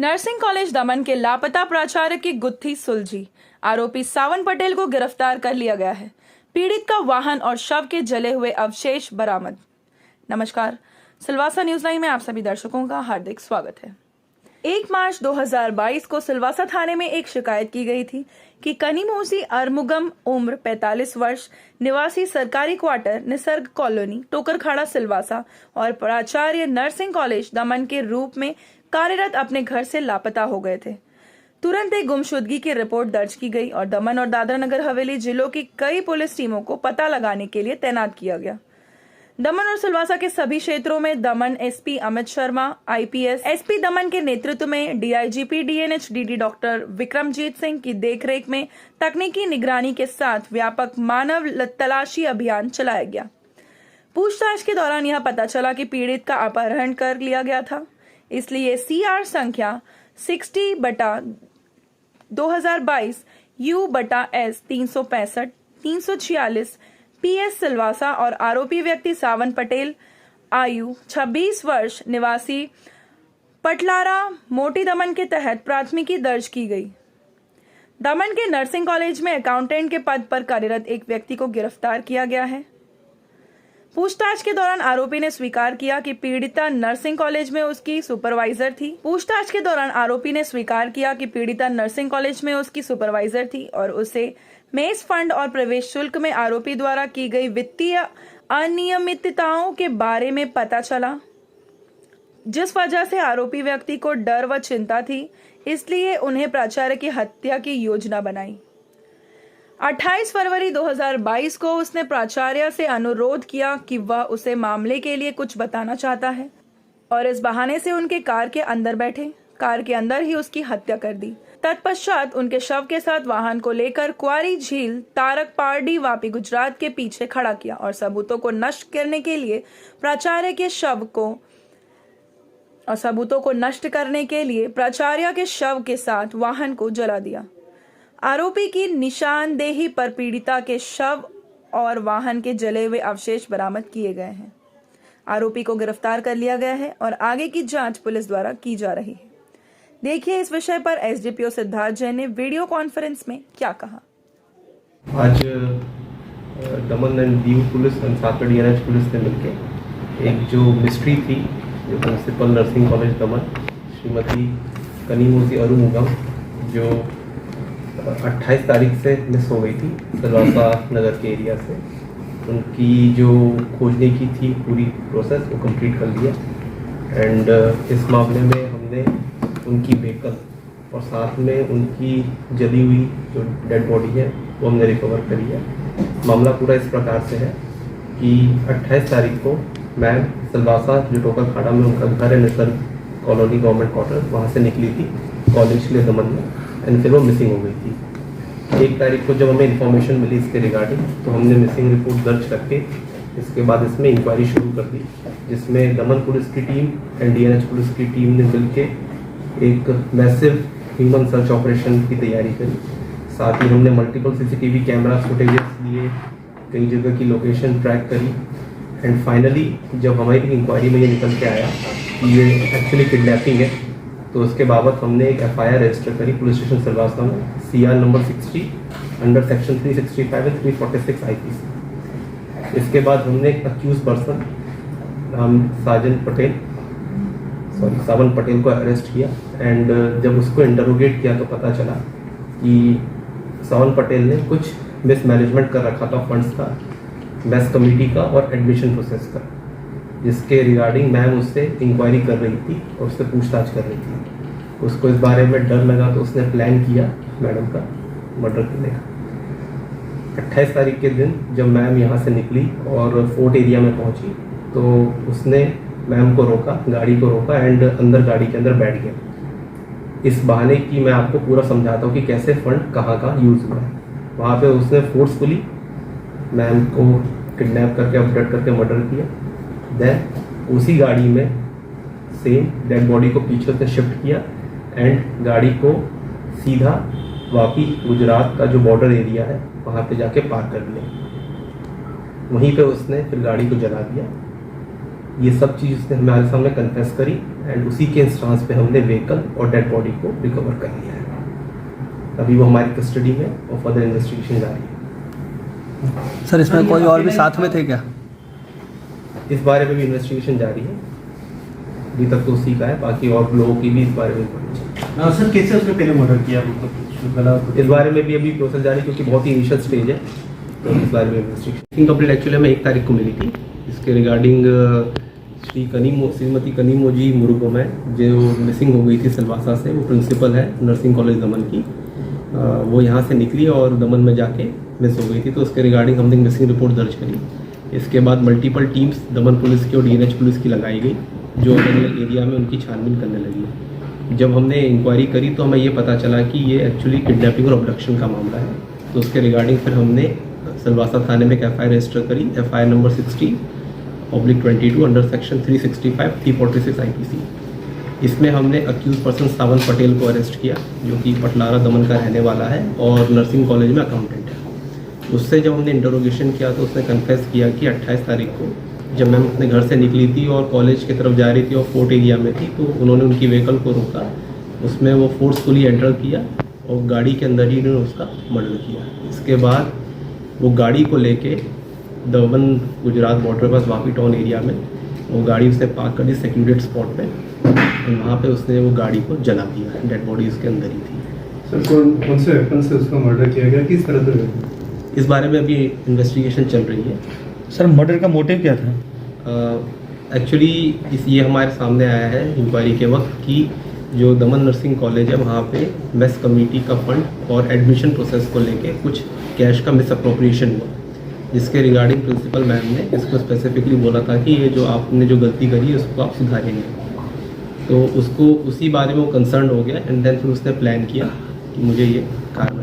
Nursing college दमन के लापता प्राचार्य की गुत्थी सुलझी। आरोपी सावन पटेल को गिरफ्तार कर लिया गया है। पीड़ित का वाहन और शव के जले हुए अवशेष बरामद। नमस्कार, सिलवासा न्यूज लाइन में आप सभी दर्शकों का हार्दिक स्वागत है। 1 मार्च 2022 को सिलवासा थाने में एक शिकायत की गई थी कि कनीमोसी अरमुगम उम्र 45 वर्ष निवासी सरकारी क्वार्टर निसर्ग कॉलोनी टोकरखाड़ा सिलवासा और प्राचार्य नर्सिंग कॉलेज दमन के रूप में कार्यरत अपने घर से लापता हो गए थे। तुरंत एक गुमशुदगी की रिपोर्ट दर्ज की गई और दमन और दादरा नगर हवेली जिलों की कई पुलिस टीमों को पता लगाने के लिए तैनात किया गया। दमन और सिलवासा के सभी क्षेत्रों में Daman SP Amit Sharma IPS SP Daman के नेतृत्व में DIGP DNH DD doctor Vikramjit Singh की देखरेख में तकनीकी निगरानी के साथ व्यापक मानव तलाशी अभियान चलाया गया। पूछताछ के दौरान यह पता चला कि पीड़ित का अपहरण कर लिया गया था, इसलिए सीआर संख्या 60/2022 U/S 365 346 पीएस सिलवासा और आरोपी व्यक्ति सावन पटेल आयु 26 वर्ष निवासी पटलारा मोटी दमन के तहत प्राथमिकी दर्ज की गई। दमन के नर्सिंग कॉलेज में अकाउंटेंट के पद पर कार्यरत एक व्यक्ति को गिरफ्तार किया गया है। पूछताछ के दौरान आरोपी ने स्वीकार किया कि पीड़िता नर्सिंग कॉलेज में उसकी सुपरवाइजर थी और उसे मेस फंड और प्रवेश शुल्क में आरोपी द्वारा की गई वित्तीय अनियमितताओं के बारे में पता चला, जिस वजह से आरोपी व्यक्ति को डर व चिंता थी, इसलिए उन्हें प्राचार्य की हत्या की योजना बनाई। 28 फरवरी 2022 को उसने प्राचार्य से अनुरोध किया कि वह उसे मामले के लिए कुछ बताना चाहता है और इस बहाने से उनके कार के अंदर बैठे। कार के अंदर ही उसकी हत्या कर दी। तत्पश्चात उनके शव के साथ वाहन को लेकर क्वारी झील तारक पारडी वापी गुजरात के पीछे खड़ा किया और सबूतों को नष्ट करने के लिए प्राचार्य के शव के साथ वाहन को जला दिया। आरोपी की निशानदेही पर पीड़िता के शव और वाहन के जले हुए अवशेष बरामद किए गए हैं। आरोपी को गिरफ्तार कर लिया गया है और आगे की जांच पुलिस द्वारा की जा रही है। देखिए इस विषय पर एसडीपीओ सिद्धार्थ जैन ने वीडियो कॉन्फ्रेंस में क्या कहा। आज दमन एंड दीव पुलिस और साथ में डीएनएच पुलिस ने मिलकर एक जो मिस्ट्री थी, जो प्रिंसिपल नर्सिंग कॉलेज दमन श्रीमती कनीमोसी अरुमुगम जो 28 तारीख से मिस हो गई थी सिलवासा नगर के एरिया से, उनकी जो खोजने की थी पूरी प्रोसेस वो कंप्लीट कर लिया। एंड इस मामले में हमने उनकी व्हीकल और साथ में उनकी जली हुई जो डेड बॉडी है वो हमने रिकवर करी है। मामला पूरा इस प्रकार से है कि 28 तारीख को मैम सिलवासा जो टोकरखाड़ा में उनका घर है निसर्ग कॉलोनी गवर्नमेंट क्वार्टर, वहाँ से निकली थी कॉलेज के लिए दमन में एंड फिर वो मिसिंग हो गई थी। 1 तारीख को जब हमें इन्फॉर्मेशन मिली इसके रिगार्डिंग तो हमने मिसिंग रिपोर्ट दर्ज करके इसके बाद इसमें इंक्वायरी शुरू कर दी, जिसमें दमन पुलिस की टीम एंड डीएनएच पुलिस की टीम ने मिलकर एक मैसिव ह्यूमन सर्च ऑपरेशन की तैयारी करी। साथ ही हमने मल्टीपल सीसीटीवी कैमरा फुटेजेस लिए, कई जगह की लोकेशन ट्रैक करी एंड फाइनली जब हमारी इंक्वायरी में ये निकल के आया कि ये एक्चुअली किडनैपिंग है, तो उसके बाबत हमने एक एफआईआर रजिस्टर करी पुलिस स्टेशन सिलवासा में CR number 60 under section 365 and 346 IPC. इसके बाद हमने एक अक्यूज पर्सन नाम सावन पटेल को अरेस्ट किया एंड जब उसको इंटरोगेट किया तो पता चला कि सावन पटेल ने कुछ मिसमैनेजमेंट कर रखा था फंड्स का, मेस कमेटी का और एडमिशन प्रोसेस का, जिसके रिगार्डिंग मैम उससे इंक्वायरी कर रही थी और उससे पूछताछ कर रही थी। उसको इस बारे में डर लगा तो उसने प्लान किया मैडम का मर्डर करने का। 28 तारीख के दिन जब मैम यहाँ से निकली और फोर्ट एरिया में पहुँची तो उसने मैम को रोका, गाड़ी को रोका एंड अंदर गाड़ी के अंदर बैठ गया। इस बहाने की मैं आपको पूरा समझाता हूँ कि कैसे फंड कहाँ का यूज़ हुआ है। वहाँ पे उसने फोर्सफुली मैम को किडनैप करके अपडेट करके मर्डर किया। देन उसी गाड़ी में सेम डेड बॉडी को पीछे से शिफ्ट किया एंड गाड़ी को सीधा वापी गुजरात का जो बॉर्डर एरिया है वहाँ पे जाके पार्क कर दिया। वहीं पे उसने फिर गाड़ी को जला दिया। ये सब चीज़ उसने हमारे सामने कन्फेस करी एंड उसी के इंस्टांस पे हमने व्हीकल और डेड बॉडी को रिकवर कर लिया है। अभी वो हमारी कस्टडी में और फर्दर इन्वेस्टिगेशन जारी है। सर इसमें कोई और भी साथ में थे क्या? इस बारे में भी इन्वेस्टिगेशन जारी है, अभी तक तो उसी का है, बाकी और लोगों की भी इस बारे में सर कैसे उसने पहले मर्डर किया? इस बारे में भी अभी प्रोसेस जारी, क्योंकि बहुत ही इनिशियल स्टेज है, तो इस बारे में इन्वेस्टिगेशन कंप्लीट एक्चुअली हमें 1 तारीख को मिली थी। इसके रिगार्डिंग श्रीमती कनीमोजी मुरुगम है जो मिसिंग हो गई थी सिलवासा से, वो प्रिंसिपल है नर्सिंग कॉलेज दमन की। वो यहाँ से निकली और दमन में जाके मिस हो गई थी, तो उसके रिगार्डिंग हमने मिसिंग रिपोर्ट दर्ज करी। इसके बाद मल्टीपल टीम्स दमन पुलिस की और डीएनएच पुलिस की लगाई गई, जो अलग अलग एरिया में उनकी छानबीन करने लगी। जब हमने इंक्वायरी करी तो हमें ये पता चला कि ये एक्चुअली किडनैपिंग और अबडक्शन का मामला है, तो उसके रिगार्डिंग फिर हमने सिलवासा थाने में एक FIR रजिस्टर करी, FIR number 60/22 under section 365 346 IPC। इसमें हमने अक्यूज पर्सन सावन पटेल को अरेस्ट किया, जो कि पटलारा दमन का रहने वाला है और नर्सिंग कॉलेज में अकाउंटेंट है। उससे जब हमने इंटरोगेशन किया तो उसने कन्फेस किया कि 28 तारीख को जब मैम अपने घर से निकली थी और कॉलेज की तरफ जा रही थी और फोर्ट एरिया में थी, तो उन्होंने उनकी व्हीकल को रोका, उसमें वो फोर्सफुली एंटर किया और गाड़ी के अंदर ही उन्होंने उसका मर्डर किया। इसके बाद वो गाड़ी को लेके दमन गुजरात बॉर्डर के पास वापी टाउन एरिया में वो गाड़ी उसने पार्क कर दी सिक्योरिटी स्पॉट पे, और वहाँ पे उसने वो गाड़ी को जला दिया। डेड बॉडी उसके अंदर ही थी। सर कौन से वेपन से उसका मर्डर किया गया, किस तरह से? इस बारे में अभी इन्वेस्टिगेशन चल रही है। सर मर्डर का मोटिव क्या था? एक्चुअली ये हमारे सामने आया है इंक्वायरी के वक्त कि जो दमन नर्सिंग कॉलेज है वहाँ पे मेस कमेटी का फंड और एडमिशन प्रोसेस को लेके कुछ कैश का मिस अप्रोप्रिएशन हुआ, जिसके रिगार्डिंग प्रिंसिपल मैम ने इसको स्पेसिफिकली बोला था कि ये जो आपने जो गलती करी है उसको आप सुधारेंगे। तो उसको उसी बारे में वो कंसर्न हो गया एंड देन फिर उसने प्लान किया कि मुझे ये कारनामा